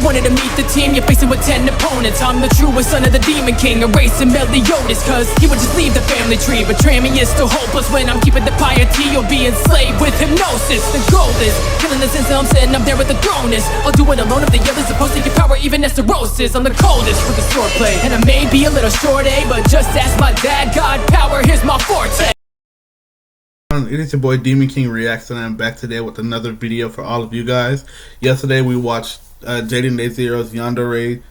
You wanted to meet the team, you're facing with 10 opponents. I'm the truest son of the Demon King, erasing Meliodas, cause he would just leave the family tree. Betraying me is still hopeless when I'm keeping the piety. You'll be enslaved with hypnosis. The goal is killing the sins I'm sitting up there with the throne is. I'll do it alone if the others opposed to your power, even as cirrhosis. I'm the coldest with the swordplay, and I may be a little short, but just ask my dad. God power, here's my forte. It is your boy Demon King Reacts, and I'm back today with another video for all of you guys. Yesterday we watched Jaden Day Zero's Yandere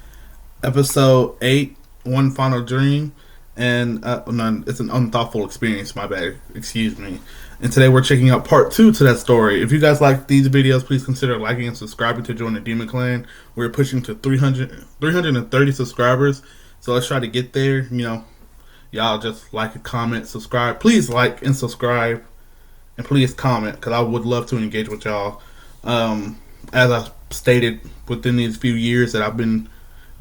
episode 8, One Final Dream, and no, it's an unthoughtful experience, my bad, excuse me. And today we're checking out part 2 to that story. If you guys like these videos, please consider liking and subscribing to join the Demon Clan. We're pushing to 330 subscribers, so let's try to get there. You know, y'all just like, comment, subscribe. Please like and subscribe. And please comment, because I would love to engage with y'all. As I stated, within these few years that I've been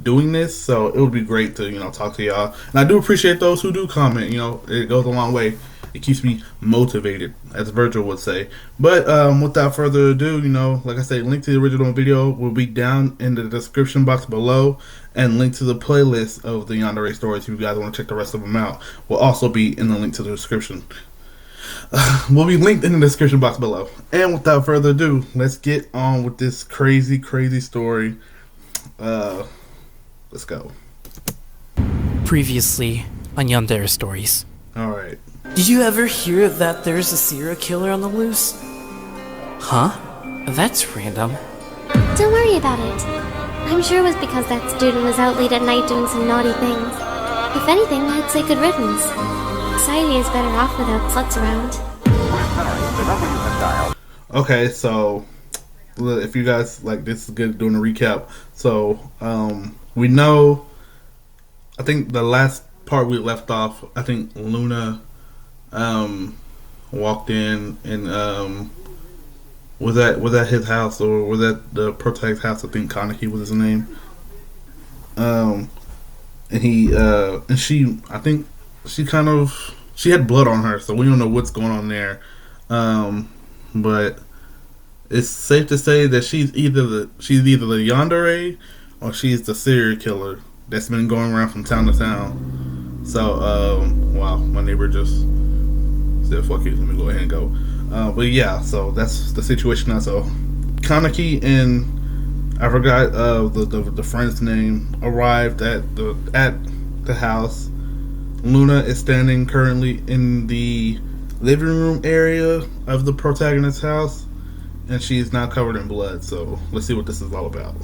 doing this, so it would be great to, you know, talk to y'all. And I do appreciate those who do comment. You know, it goes a long way. It keeps me motivated, as Virgil would say. But without further ado, you know, like I said, link to the original video will be down in the description box below, and link to the playlist of the Yandere stories if you guys want to check the rest of them out will also be in the link to the description. Will be linked in the description box below. And without further ado, let's get on with this crazy story. Let's go. Previously on Yandere Stories. Alright. Did you ever hear that there's a serial killer on the loose? Huh? That's random. Don't worry about it. I'm sure it was because that student was out late at night doing some naughty things. If anything, I'd say good riddance. Society is better off without sluts around. Okay, so if you guys like, this is good doing a recap. So we know, I think the last part we left off, I think Luna walked in and was that his house, or was that the protagonist's house? I think Kaneki was his name. And he and she, I think she had blood on her, so we don't know what's going on there. But it's safe to say that she's either the Yandere or she's the serial killer that's been going around from town to town. So wow, my neighbor just said fuck it, let me go ahead and go. But yeah, so that's the situation now. So Kaneki and I forgot the friend's name arrived at the house. Luna is standing currently in the living room area of the protagonist's house, and she is now covered in blood. So let's see what this is all about.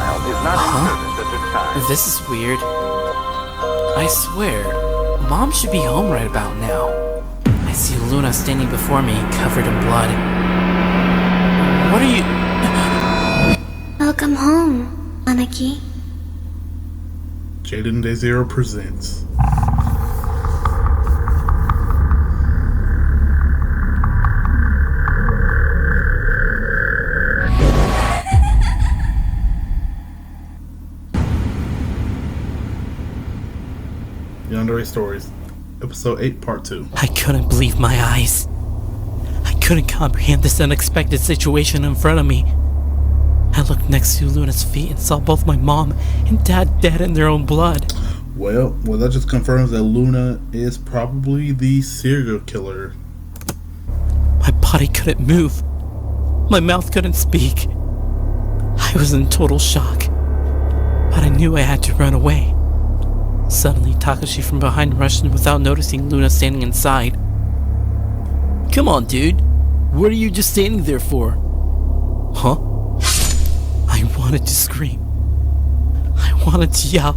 Huh? This is weird. I swear, Mom should be home right about now. I see Luna standing before me, covered in blood. What are you... Welcome home, Kaneki. Jaden Day Zero presents. Yandere Stories, Episode 8, Part 2. I couldn't believe my eyes. I couldn't comprehend this unexpected situation in front of me. I looked next to Luna's feet and saw both my mom and dad dead in their own blood. Well, that just confirms that Luna is probably the serial killer. My body couldn't move. My mouth couldn't speak. I was in total shock. But I knew I had to run away. Suddenly, Takashi from behind rushed in without noticing Luna standing inside. Come on, dude. What are you just standing there for? Huh? I wanted to scream. I wanted to yell.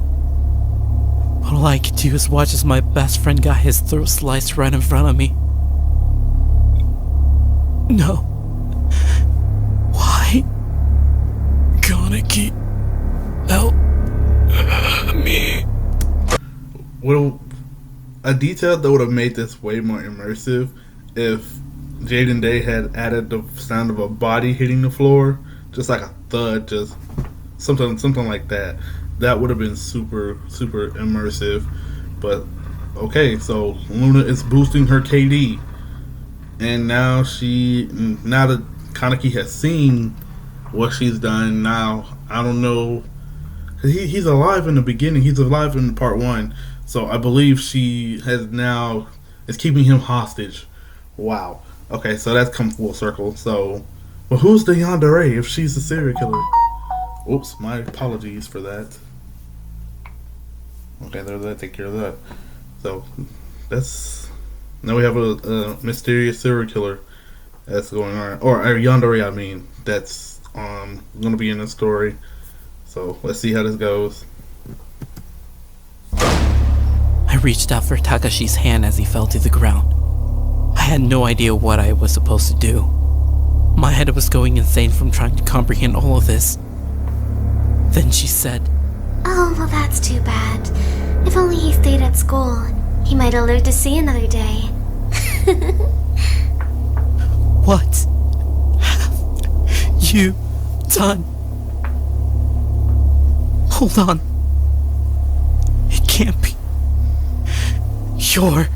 But all I could do was watch as my best friend got his throat sliced right in front of me. No. Why? Kaneki, help me. Well, a detail that would have made this way more immersive if Jaden Day had added the sound of a body hitting the floor, just like a thud, just something like that. That would have been super immersive. But okay, so Luna is boosting her KD, and now that Kaneki has seen what she's done now. I don't know. He's alive in the beginning. He's alive in part one. So I believe she has now is keeping him hostage. Wow. Okay, so that's come full circle. So, well, who's the Yandere if she's the serial killer? Oops, my apologies for that. Okay, there's that. Take care of that. So that's now we have a mysterious serial killer that's going on, or Yandere. I mean, that's going to be in the story. So let's see how this goes. I reached out for Takashi's hand as he fell to the ground. I had no idea what I was supposed to do. My head was going insane from trying to comprehend all of this. Then she said, Oh, well, that's too bad. If only he stayed at school, he might have lived to see another day. "What have you done?" Hold on. It can't be. You're...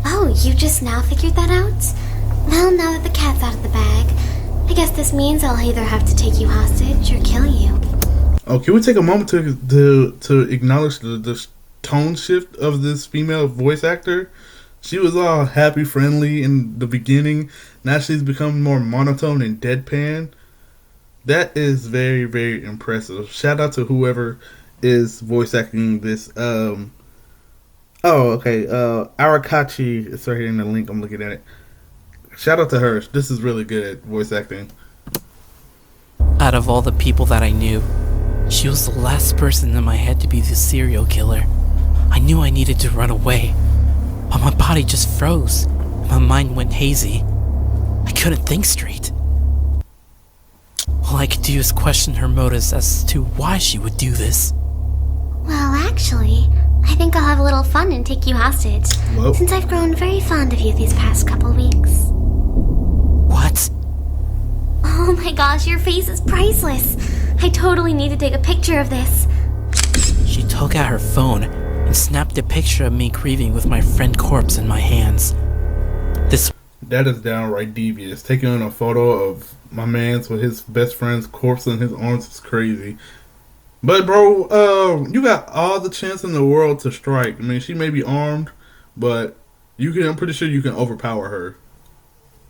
Oh, you just now figured that out? Well, now that the cat's out of the bag, I guess this means I'll either have to take you hostage or kill you. Oh, can we take a moment to acknowledge the tone shift of this female voice actor? She was all happy, friendly in the beginning. Now she's become more monotone and deadpan. That is very, very impressive. Shout out to whoever is voice acting this. Oh, okay. Arakachi is right here in the link. I'm looking at it. Shout out to her. This is really good at voice acting. Out of all the people that I knew, she was the last person in my head to be the serial killer. I knew I needed to run away, but my body just froze. My mind went hazy. I couldn't think straight. All I could do is question her motives as to why she would do this. Well, actually, I think I'll have a little fun and take you hostage, Whoa. since I've grown very fond of you these past couple weeks. What? Oh my gosh, your face is priceless. I totally need to take a picture of this. She took out her phone and snapped a picture of me grieving with my friend corpse in my hands. This That is downright devious. Taking a photo of my man's with his best friend's corpse in his arms is crazy. But bro, you got all the chance in the world to strike. I mean, she may be armed, but I'm pretty sure you can overpower her,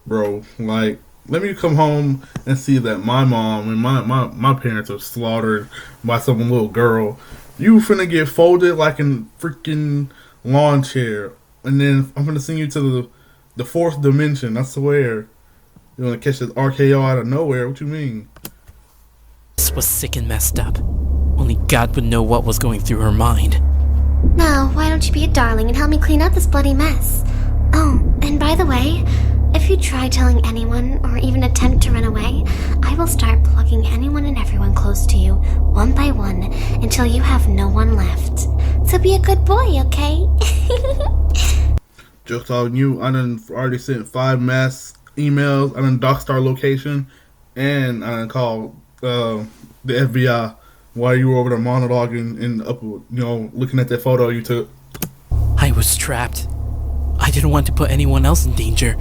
bro. Like, let me come home and see that my mom and my parents are slaughtered by some little girl. You finna get folded like a freaking lawn chair, and then I'm gonna send you to the fourth dimension. I swear. You wanna catch this RKO out of nowhere? What you mean? was sick and messed up. Only God would know what was going through her mind. Now, why don't you be a darling and help me clean up this bloody mess? Oh, and by the way, if you try telling anyone or even attempt to run away, I will start plugging anyone and everyone close to you, one by one, until you have no one left. So be a good boy, okay? Joke's on you. I done already sent 5 mass emails. I done doxed our location. And I done called the FBI while you were over there monologuing and up, looking at that photo you took. I was trapped. I didn't want to put anyone else in danger.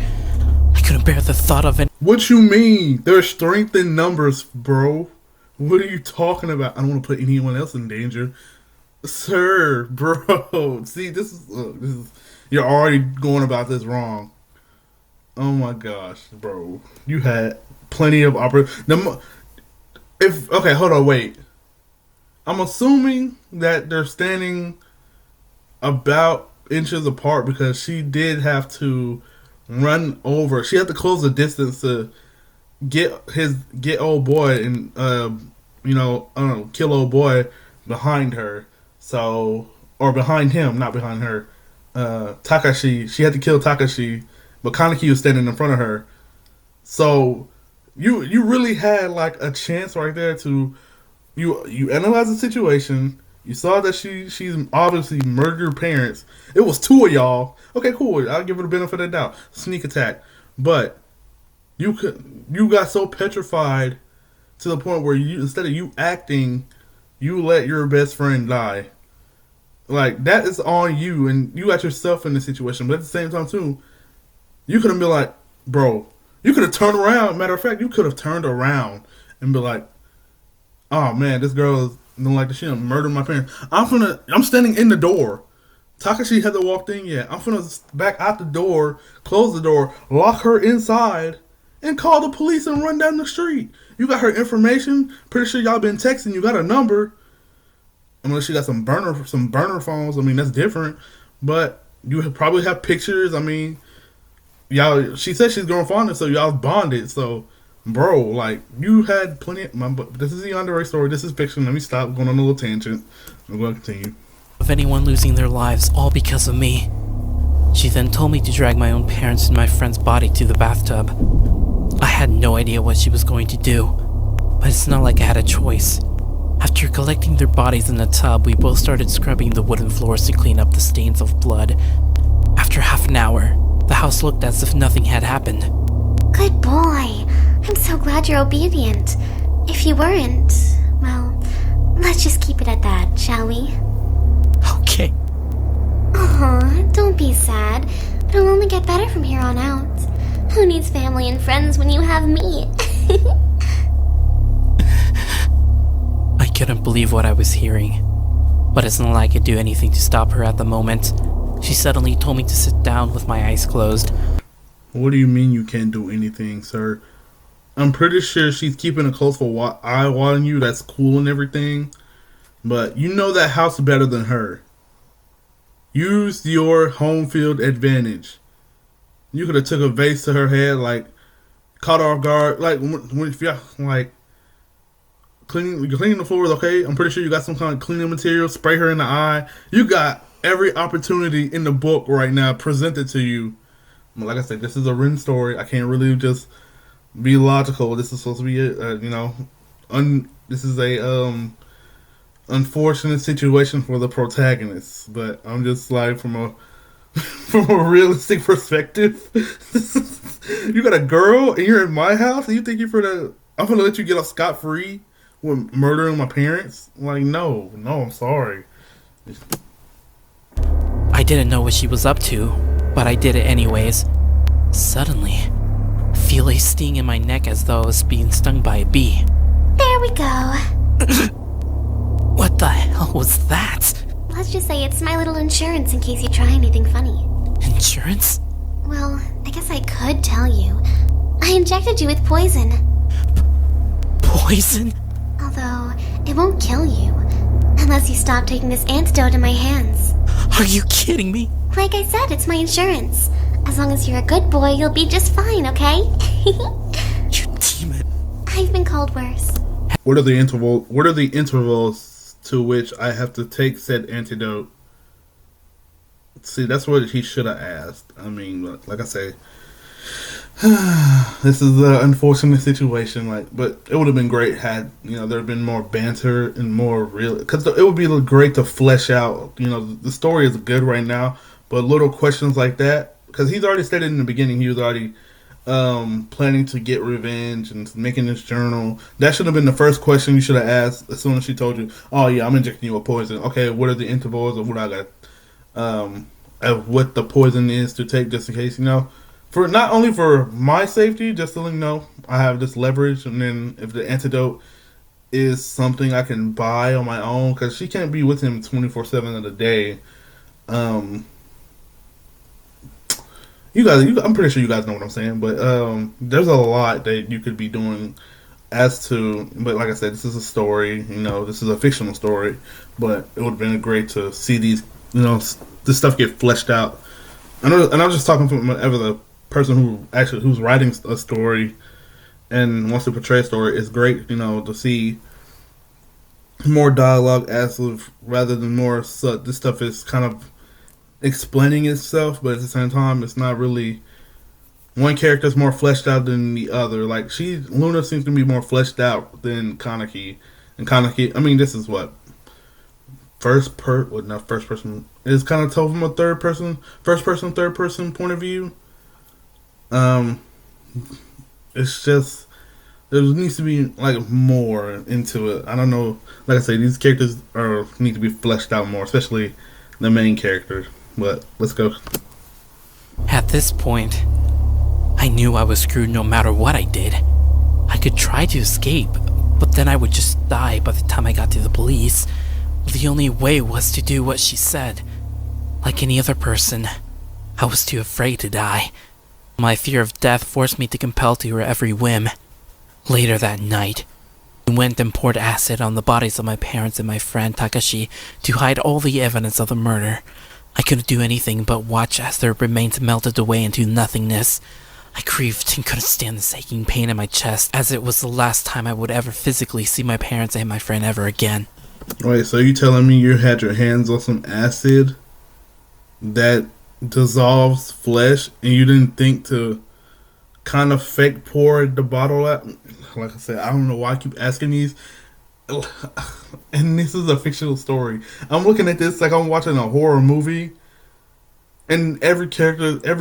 I couldn't bear the thought of it. What you mean? There's strength in numbers, bro. What are you talking about? I don't want to put anyone else in danger. Sir, bro. See, this is you're already going about this wrong. Oh my gosh, bro. You had plenty of opportunity. Okay, hold on, wait. I'm assuming that they're standing about inches apart because she did have to run over. She had to close the distance to get old boy and kill old boy behind her. So, or behind him, not behind her. Takashi, she had to kill Takashi, but Kaneki was standing in front of her. So you really had like a chance right there to you analyze the situation. You saw that she's obviously murdered your parents. It was 2 of y'all. Okay, cool. I'll give her the benefit of the doubt. Sneak attack. But you got so petrified to the point where instead of you acting, you let your best friend die. Like, that is on you, and you got yourself in the situation. But at the same time, too, you could have been like, bro, You could have turned around. Matter of fact, you could have turned around and be like, "Oh man, this girl is don't like the shit. Murdered my parents. I'm standing in the door. Takashi hasn't walked in yet. I'm finna back out the door, close the door, lock her inside, and call the police and run down the street. You got her information. Pretty sure y'all been texting. You got a number. Unless she got some burner phones. I mean, that's different. But you probably have pictures. I mean, y'all. She said she's going fond, so y'all bonded. So, bro, like you had plenty. This is the Yandere story. This is fiction. Let me stop going on a little tangent. I'm going to continue. Of anyone losing their lives, all because of me. She then told me to drag my own parents and my friend's body to the bathtub. I had no idea what she was going to do, but it's not like I had a choice. After collecting their bodies in the tub, we both started scrubbing the wooden floors to clean up the stains of blood. After half an hour, the house looked as if nothing had happened. Good boy. I'm so glad you're obedient. If you weren't, well, let's just keep it at that, shall we? Okay. Aw, don't be sad. It'll only get better from here on out. Who needs family and friends when you have me? I couldn't believe what I was hearing, but it's not like I could do anything to stop her at the moment. She suddenly told me to sit down with my eyes closed. What do you mean you can't do anything, sir? I'm pretty sure she's keeping a close eye on you. That's cool and everything. But you know that house better than her. Use your home field advantage. You could have took a vase to her head, like, caught her off guard. Like, when if y'all, like, cleaning the floors, okay? I'm pretty sure you got some kind of cleaning material. Spray her in the eye. You got every opportunity in the book right now presented to you. But like I said, this is a written story. I can't really just be logical. This is supposed to be this is a unfortunate situation for the protagonist. But I'm just like from a realistic perspective. You got a girl and you're in my house and you think I'm gonna let you get off scot-free with murdering my parents? Like, no, I'm sorry. I didn't know what she was up to, but I did it anyways. Suddenly, I feel a sting in my neck as though I was being stung by a bee. There we go. What the hell was that? Let's just say it's my little insurance in case you try anything funny. Insurance? Well, I guess I could tell you. I injected you with poison. Poison? Although, it won't kill you. Unless you stop taking this antidote in my hands. Are you kidding me? Like I said, it's my insurance. As long as you're a good boy, you'll be just fine, okay? You demon. I've been called worse. What are the intervals to which I have to take said antidote? See, that's what he should have asked. I mean, like I say, this is an unfortunate situation. But it would have been great had there had been more banter and more real. Because it would be great to flesh out. The story is good right now, but little questions like that. Because he's already stated in the beginning, he was already planning to get revenge and making this journal. That should have been the first question you should have asked as soon as she told you, "Oh yeah, I'm injecting you with poison." Okay, what are the intervals of what I got? Of what the poison is to take, just in case, for not only for my safety, just to let you know I have this leverage, and then if the antidote is something I can buy on my own, because she can't be with him 24/7 of the day. You guys, I'm pretty sure you guys know what I'm saying, but there's a lot that you could be doing but like I said, this is a story, this is a fictional story, but it would have been great to see these, this stuff get fleshed out. And I'm just talking from whatever the person who's writing a story and wants to portray a story. It's great, to see more dialogue rather than more. So this stuff is kind of explaining itself, but at the same time, it's not really. One character is more fleshed out than the other. Like Luna seems to be more fleshed out than Kaneki, and Kaneki. I mean, this is what first person. It's kind of told from a third person point of view. It's just there needs to be more into it. I don't know. Like I say, these characters need to be fleshed out more, especially the main character. But let's go. At this point, I knew I was screwed no matter what I did. I could try to escape, but then I would just die by the time I got to the police. The only way was to do what she said. Like any other person, I was too afraid to die. My fear of death forced me to compel to her every whim. Later that night, we went and poured acid on the bodies of my parents and my friend Takashi to hide all the evidence of the murder. I couldn't do anything but watch as their remains melted away into nothingness. I grieved and couldn't stand the aching pain in my chest, as it was the last time I would ever physically see my parents and my friend ever again. Wait, so you telling me you had your hands on some acid that dissolves flesh and you didn't think to kind of fake pour the bottle out? Like I said, I don't know why I keep asking these. And this is a fictional story. I'm looking at this like I'm watching a horror movie. And every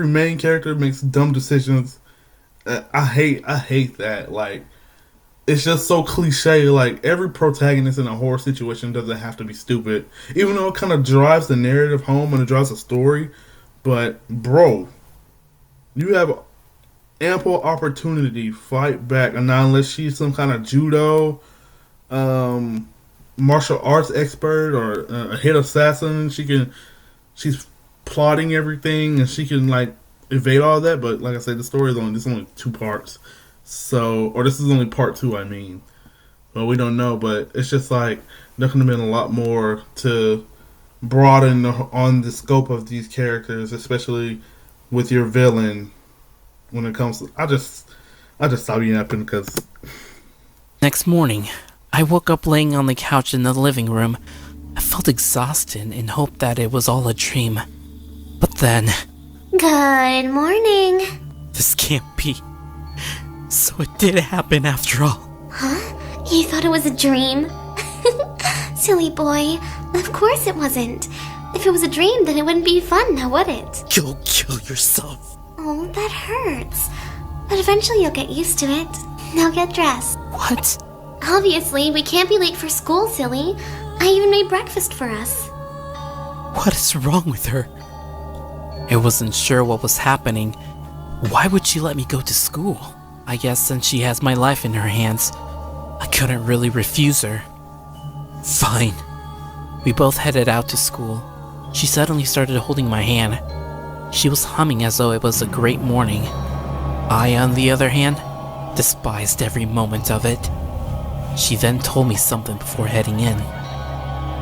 main character makes dumb decisions. I hate that. Like, it's just so cliche. Like, every protagonist in a horror situation doesn't have to be stupid. Even though it kind of drives the narrative home and it drives the story. But, bro, you have ample opportunity. Fight back. And now, unless she's some kind of judo, martial arts expert or a hit assassin, she's plotting everything and she can like evade all that. But like I said, the story is only 2 parts, so, or this is only part 2, I mean. Well, we don't know, but it's just like there could have been a lot more to broaden on the scope of these characters, especially with your villain when it comes to, I just stopped yapping because Next morning, I woke up laying on the couch in the living room. I felt exhausted and hoped that it was all a dream. But then, Good morning. this can't be. So it did happen after all. Huh? You thought it was a dream? Silly boy. Of course it wasn't. If it was a dream, then it wouldn't be fun, now would it? Go kill yourself. Oh, that hurts. But eventually you'll get used to it. Now get dressed. What? Obviously, we can't be late for school, silly. I even made breakfast for us. What is wrong with her? I wasn't sure what was happening. Why would she let me go to school? I guess since she has my life in her hands, I couldn't really refuse her. Fine. We both headed out to school. She suddenly started holding my hand. She was humming as though it was a great morning. I, on the other hand, despised every moment of it. She then told me something before heading in.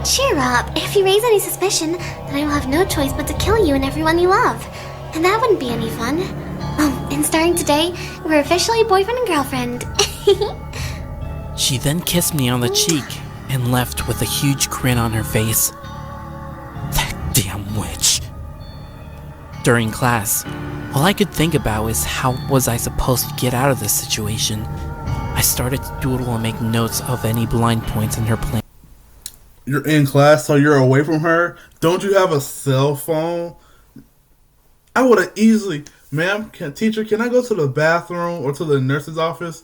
Cheer up. If you raise any suspicion, then I will have no choice but to kill you and everyone you love. And that wouldn't be any fun. Oh, and starting today, we're officially boyfriend and girlfriend. She then kissed me on the cheek and left with a huge grin on her face. That damn witch. During class, all I could think about is how was I supposed to get out of this situation. I started to doodle and make notes of any blind points in her plan. you're in class, so you're away from her. Don't you have a cell phone? I would have easily, ma'am, teacher, can I go to the bathroom or to the nurse's office?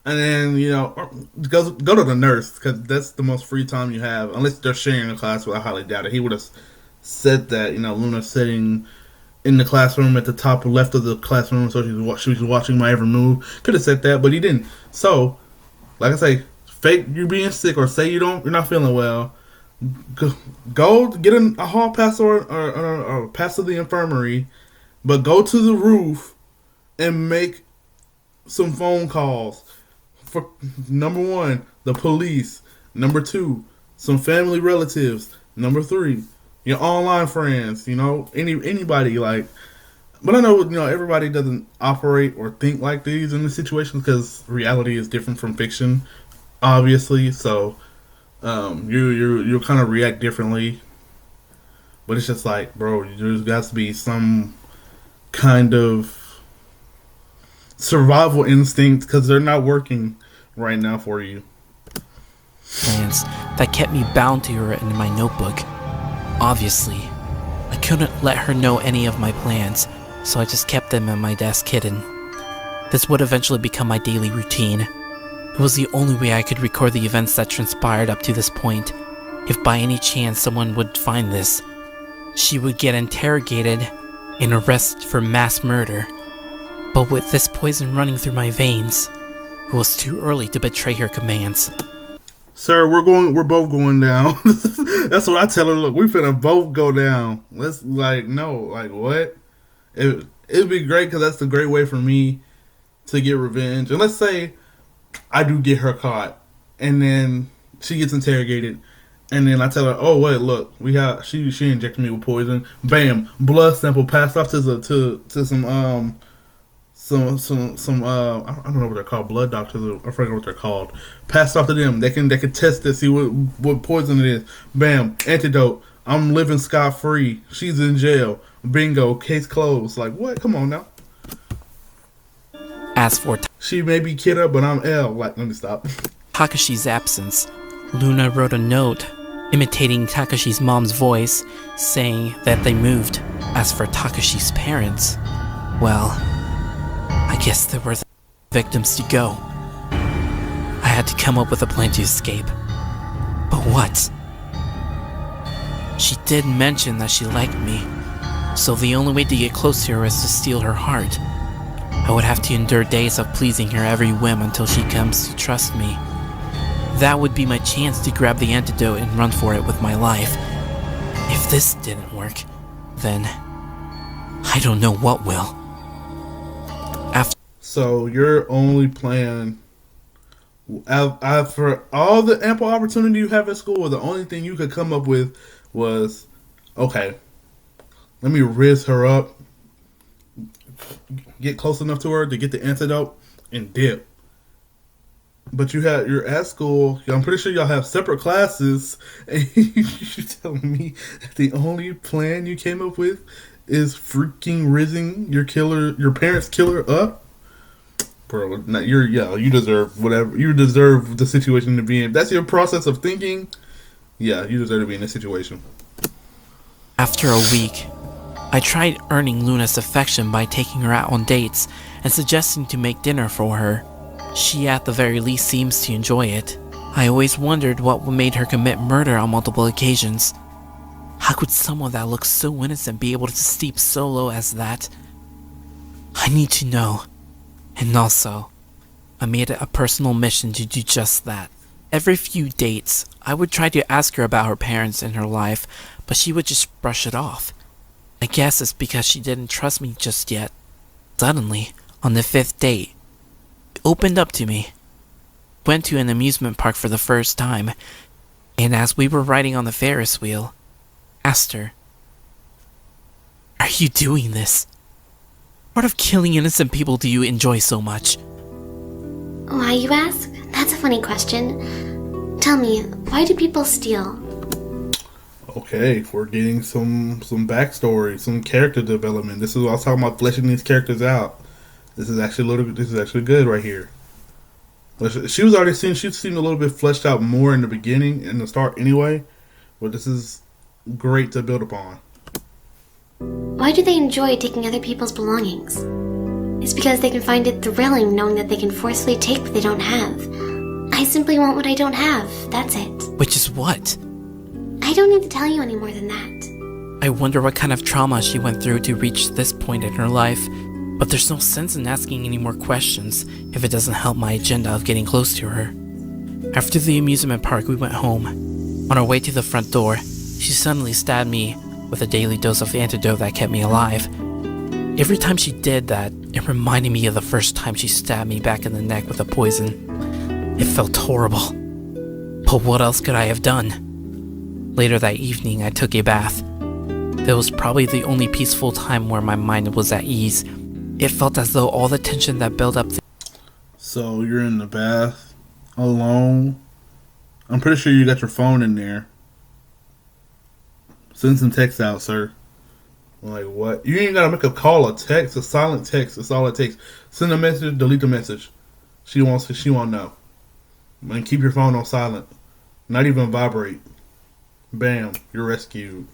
And then, go to the nurse, because that's the most free time you have, unless they're sharing a class, but I highly doubt it. He would have said that, Luna sitting in the classroom at the top left of the classroom, so she was watching my every move. Could have said that, but he didn't. So, like I say, fake you being sick or say you're not feeling well. Go get a hall pass or a pass to the infirmary, but go to the roof and make some phone calls. For number 1, the police. Number 2, some family relatives. Number 3, your online friends. Anybody like. But I know everybody doesn't operate or think like these in this situation because reality is different from fiction, obviously. So you kind of react differently. But it's just like, bro, there's got to be some kind of survival instinct because they're not working right now for you. Plans that kept me bound to her in my notebook. Obviously, I couldn't let her know any of my plans, so I just kept them in my desk hidden. This would eventually become my daily routine. It was the only way I could record the events that transpired up to this point. If by any chance someone would find this, she would get interrogated and arrested for mass murder. But with this poison running through my veins, it was too early to betray her commands. Sir, we're both going down. That's what I tell her. Look, we finna both go down. Let's what? It'd be great because that's a great way for me to get revenge. And let's say I do get her caught, and then she gets interrogated, and then I tell her, "Oh wait, look, she injected me with poison. Bam, blood sample passed off to some I don't know what they're called, blood doctors. I forget what they're called. Passed off to them. They can test it, see what poison it is. Bam, antidote. I'm living scot free. She's in jail. Bingo, case closed. Like what? Come on now." As for She may be Kira, but I'm L. Like, let me stop. Takashi's absence, Luna wrote a note imitating Takashi's mom's voice, saying that they moved. As for Takashi's parents, well, I guess there were victims to go. I had to come up with a plan to escape. But what? She did mention that she liked me, so the only way to get close to her is to steal her heart. I would have to endure days of pleasing her every whim until she comes to trust me. That would be my chance to grab the antidote and run for it with my life. If this didn't work, then I don't know what will. So your only plan, for all the ample opportunity you have at school, the only thing you could come up with was, okay, let me riz her up, get close enough to her to get the antidote, and dip. But you're at school. I'm pretty sure y'all have separate classes, and you're telling me that the only plan you came up with is freaking rizzing your parents' killer up. Bro, you deserve whatever. You deserve the situation to be in. If that's your process of thinking, yeah, you deserve to be in this situation. After a week, I tried earning Luna's affection by taking her out on dates and suggesting to make dinner for her. She at the very least seems to enjoy it. I always wondered what made her commit murder on multiple occasions. How could someone that looks so innocent be able to stoop so low as that? I need to know. And also, I made it a personal mission to do just that. Every few dates, I would try to ask her about her parents and her life, but she would just brush it off. I guess it's because she didn't trust me just yet. Suddenly, on the 5th date, it opened up to me. Went to an amusement park for the first time, and as we were riding on the Ferris wheel, asked her, "Are you doing this? What part of killing innocent people do you enjoy so much?" Why, you ask? That's a funny question. Tell me, why do people steal? Okay, we're getting some backstory, some character development. This is what I was talking about, fleshing these characters out. This is actually good right here. But she seemed a little bit fleshed out more in the beginning, in the start anyway. But this is great to build upon. Why do they enjoy taking other people's belongings? It's because they can find it thrilling knowing that they can forcefully take what they don't have. I simply want what I don't have, that's it. Which is what? I don't need to tell you any more than that. I wonder what kind of trauma she went through to reach this point in her life. But there's no sense in asking any more questions if it doesn't help my agenda of getting close to her. After the amusement park, we went home. On our way to the front door, she suddenly stabbed me with a daily dose of antidote that kept me alive. Every time she did that, it reminded me of the first time she stabbed me back in the neck with a poison. It felt horrible. But what else could I have done? Later that evening, I took a bath. It was probably the only peaceful time where my mind was at ease. It felt as though all the tension that built up... So you're in the bath, alone. I'm pretty sure you got your phone in there. Send some text out, sir. Like, what? You ain't gotta make a call, a text, a silent text. That's all it takes. Send a message, delete the message. She won't know. And keep your phone on silent. Not even vibrate. Bam, you're rescued.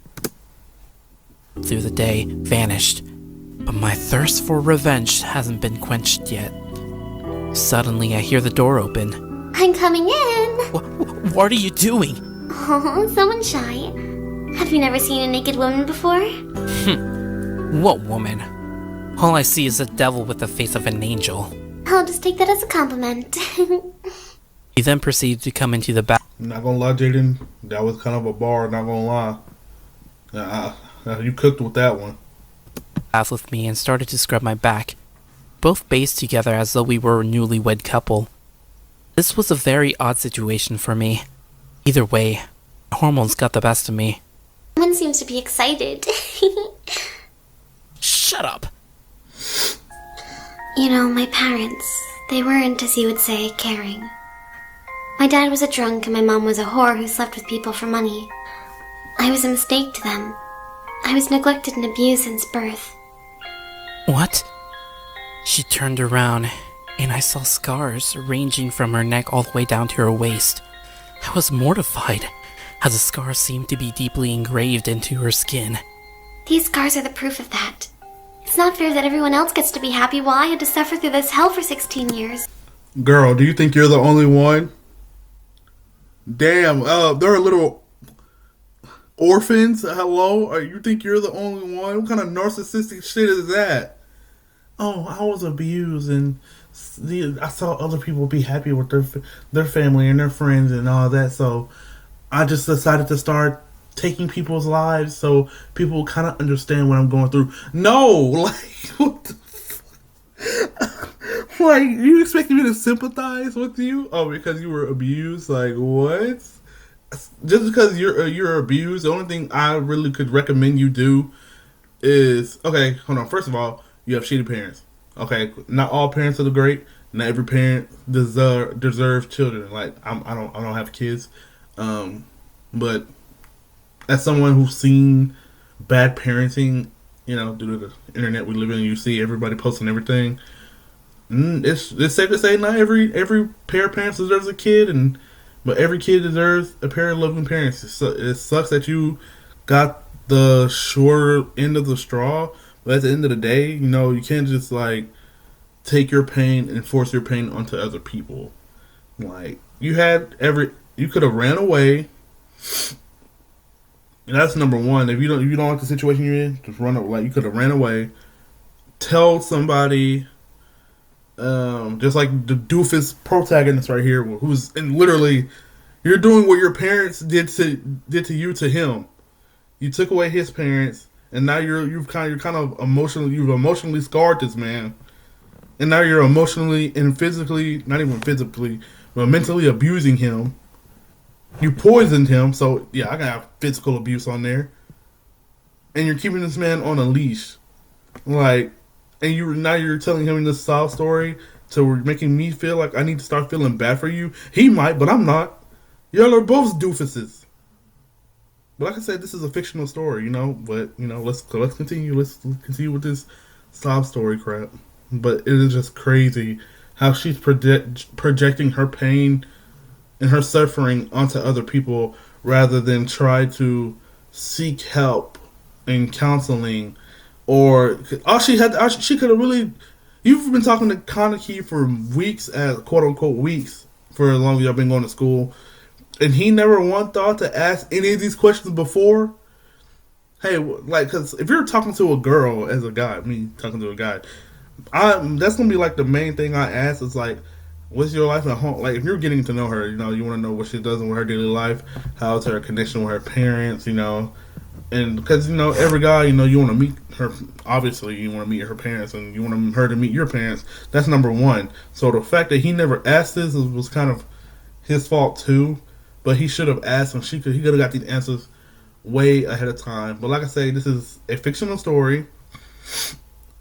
Through the day, vanished. But my thirst for revenge hasn't been quenched yet. Suddenly, I hear the door open. I'm coming in! What are you doing? Oh, someone's shy. Have you never seen a naked woman before? What woman? All I see is a devil with the face of an angel. I'll just take that as a compliment. He then proceeded to come into the bath. Not gonna lie, Jaden, that was kind of a bar. Not gonna lie. You cooked with that one. With me and started to scrub my back, both based together as though we were a newlywed couple. This was a very odd situation for me. Either way, hormones got the best of me. Someone seems to be excited. Shut up! You know, my parents, they weren't, as you would say, caring. My dad was a drunk and my mom was a whore who slept with people for money. I was a mistake to them. I was neglected and abused since birth. What? She turned around, and I saw scars ranging from her neck all the way down to her waist. I was mortified, as the scars seemed to be deeply engraved into her skin. These scars are the proof of that. It's not fair that everyone else gets to be happy while I had to suffer through this hell for 16 years. Girl, do you think you're the only one? Damn, there are little orphans. Hello? Or you think you're the only one? What kind of narcissistic shit is that? Oh, I was abused and I saw other people be happy with their family and their friends and all that, so I just decided to start taking people's lives so people kind of understand what I'm going through. No! Like, what the fuck? Like, you expecting me to sympathize with you? Oh, because you were abused? Like, what? Just because you're abused, the only thing I really could recommend you do is... Okay, hold on. First of all, you have shitty parents. Okay, not all parents are great. Not every parent deserves children. Like, I don't have kids. But as someone who's seen bad parenting, you know, due to the internet we live in, you see everybody posting everything. It's safe to say not every pair of parents deserves a kid, but every kid deserves a pair of loving parents. It sucks that you got the short end of the straw, but at the end of the day, you know, you can't just like take your pain and force your pain onto other people. Like, you could have ran away. And that's number one. If you don't like the situation you're in, just run away. Like, you could have ran away. Tell somebody, just like the doofus protagonist right here, who's in literally, you're doing what your parents did to you to him. You took away his parents, and now you're kind of emotionally, you've emotionally scarred this man, and now you're emotionally and physically, not even physically, but mentally abusing him. You poisoned him, so yeah, I got physical abuse on there. And you're keeping this man on a leash. Like, and you're telling him this sob story to making me feel like I need to start feeling bad for you. He might, but I'm not. Y'all are both doofuses. But like I said, this is a fictional story, you know. But, you know, let's continue. Let's continue with this sob story crap. But it is just crazy how she's projecting her pain and her suffering onto other people rather than try to seek help and counseling. Or she could have really... You've been talking to Kaneki for weeks, quote unquote weeks, for as long as y'all been going to school, and he never one thought to ask any of these questions before. Hey, like, because if you're talking to a girl as a guy, me talking to a guy, that's gonna be like the main thing I ask is like, what's your life at home? Like, if you're getting to know her, you know, you want to know what she does with her daily life, how's her connection with her parents, you know, and because, you know, every guy, you know, you want to meet her, obviously, you want to meet her parents, and you want her to meet your parents. That's number one. So the fact that he never asked this was kind of his fault too, but he should have asked, and he could have got these answers way ahead of time. But like I say, this is a fictional story,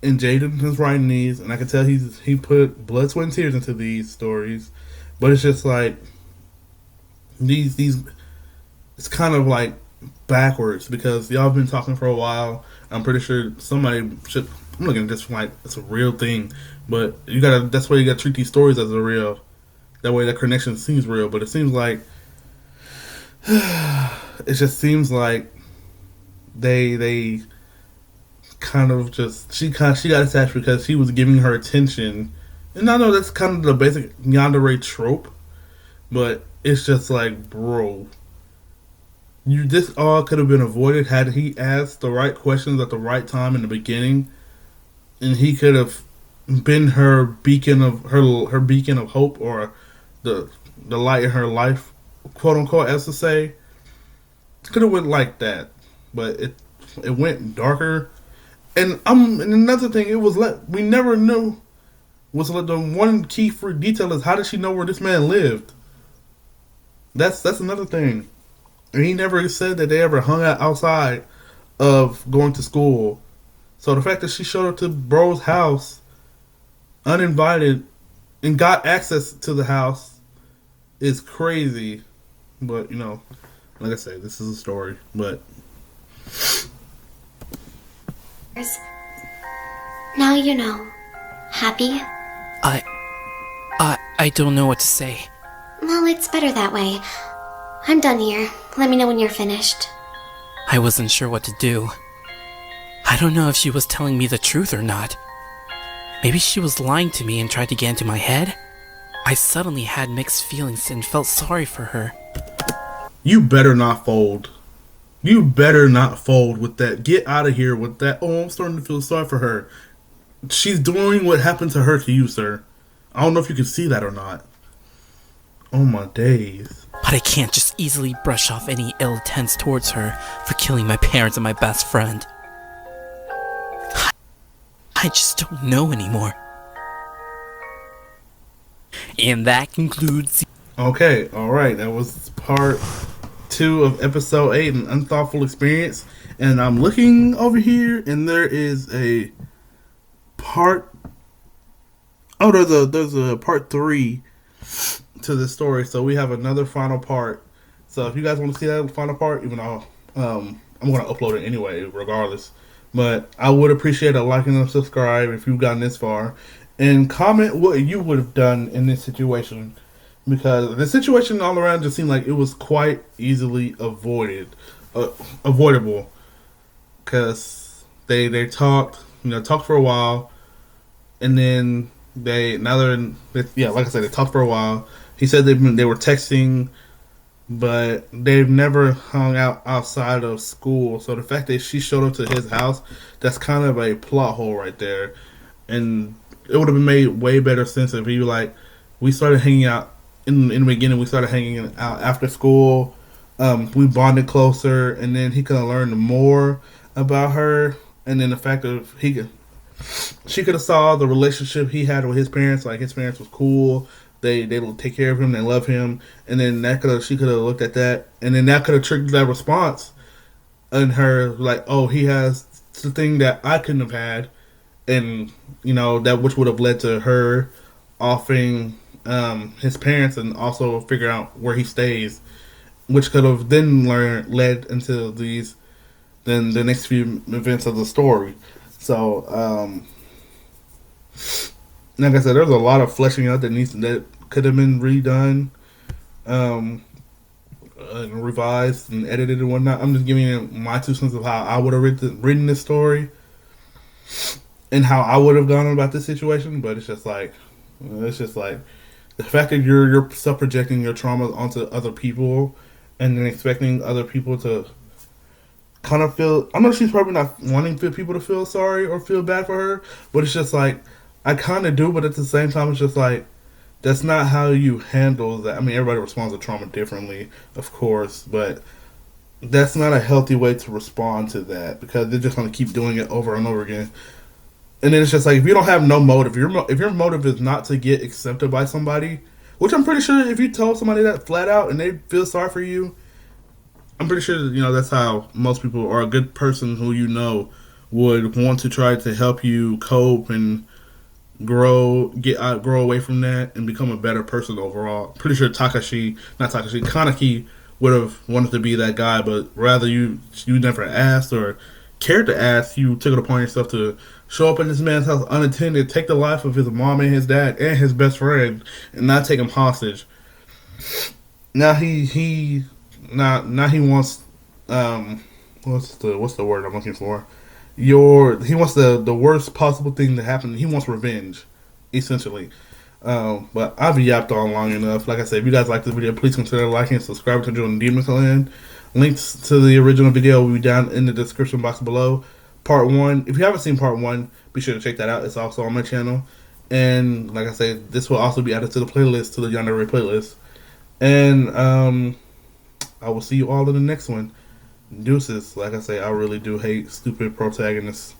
and Jaden is writing these, and I can tell he put blood, sweat, and tears into these stories. But it's just like these it's kind of like backwards, because y'all have been talking for a while. I'm pretty sure somebody should. I'm looking at this like it's a real thing, but that's why you gotta treat these stories as a real. That way, that connection seems real, but it seems like it just seems like they kind of just she got attached because she was giving her attention, and I know that's kind of the basic yandere trope, but it's just like, bro, this all could have been avoided had he asked the right questions at the right time in the beginning. and he could have been her beacon of her beacon of hope, or the light in her life, quote unquote, as to say. Could have went like that, but it went darker. And another thing, it was we never knew, was the one key for detail is, how did she know where this man lived? That's another thing. And he never said that they ever hung out outside of going to school. So the fact that she showed up to bro's house uninvited and got access to the house is crazy. But, like I say, this is a story. But now you know. Happy? I don't know what to say. Well, it's better that way. I'm done here. Let me know when you're finished. I wasn't sure what to do. I don't know if she was telling me the truth or not. Maybe she was lying to me and tried to get into my head? I suddenly had mixed feelings and felt sorry for her. You better not fold. You better not fold with that. Get out of here with that. Oh, I'm starting to feel sorry for her. She's doing what happened to her to you, sir. I don't know if you can see that or not. Oh my days. But I can't just easily brush off any ill intents towards her for killing my parents and my best friend. I just don't know anymore. And that concludes... Okay, alright. That was part 2 of episode 8, An Unthoughtful Experience. And I'm looking over here, and there is a part... Oh, there's a part 3 to this story. So we have another final part. So if you guys want to see that final part, even though I'm going to upload it anyway, regardless. But I would appreciate a like and a subscribe if you've gotten this far. And comment what you would have done in this situation. Because the situation all around just seemed like it was quite easily avoidable. Because they talked for a while. And then like I said, they talked for a while. He said they were texting, but they've never hung out outside of school. So the fact that she showed up to his house, that's kind of a plot hole right there. And it would have made way better sense if he we started hanging out in the beginning. We started hanging out after school. We bonded closer, and then he could have learned more about her. And then the fact that she could have saw the relationship he had with his parents. Like, his parents was cool. They take care of him. They love him. And then she could have looked at that, and then that could have triggered that response in her, like, oh, he has the thing that I couldn't have had, and that which would have led to her offering his parents, and also figure out where he stays, which could have then led into the next few events of the story. So, like I said, there's a lot of fleshing out that could have been redone, revised and edited and whatnot. I'm just giving you my 2 cents of how I would have written this story and how I would have gone about this situation. But it's just like the fact that you're self-projecting your traumas onto other people, and then expecting other people to kind of feel... I know she's probably not wanting people to feel sorry or feel bad for her, but it's just like, I kind of do, but at the same time, it's just like, that's not how you handle that. I mean, everybody responds to trauma differently, of course, but that's not a healthy way to respond to that, because they're just going to keep doing it over and over again. And then it's just like, if you don't have no motive, if your motive is not to get accepted by somebody, which I'm pretty sure if you told somebody that flat out and they feel sorry for you, I'm pretty sure that's how most people, or a good person who would want to try to help you cope and grow away from that and become a better person overall. Pretty sure Kaneki would have wanted to be that guy, but rather you never asked or cared to ask. You took it upon yourself to show up in this man's house unattended, take the life of his mom and his dad and his best friend, and not take him hostage. Now he wants what's the word I'm looking for? He wants the worst possible thing to happen. He wants revenge, essentially. But I've yapped on long enough. Like I said, if you guys like this video, please consider liking and subscribing to join the Demon Clan. Links to the original video will be down in the description box below. part 1. If you haven't seen part 1, be sure to check that out. It's also on my channel. And like I said, this will also be added to the playlist, to the Yandere playlist. And I will see you all in the next one. Deuces. Like I say, I really do hate stupid protagonists.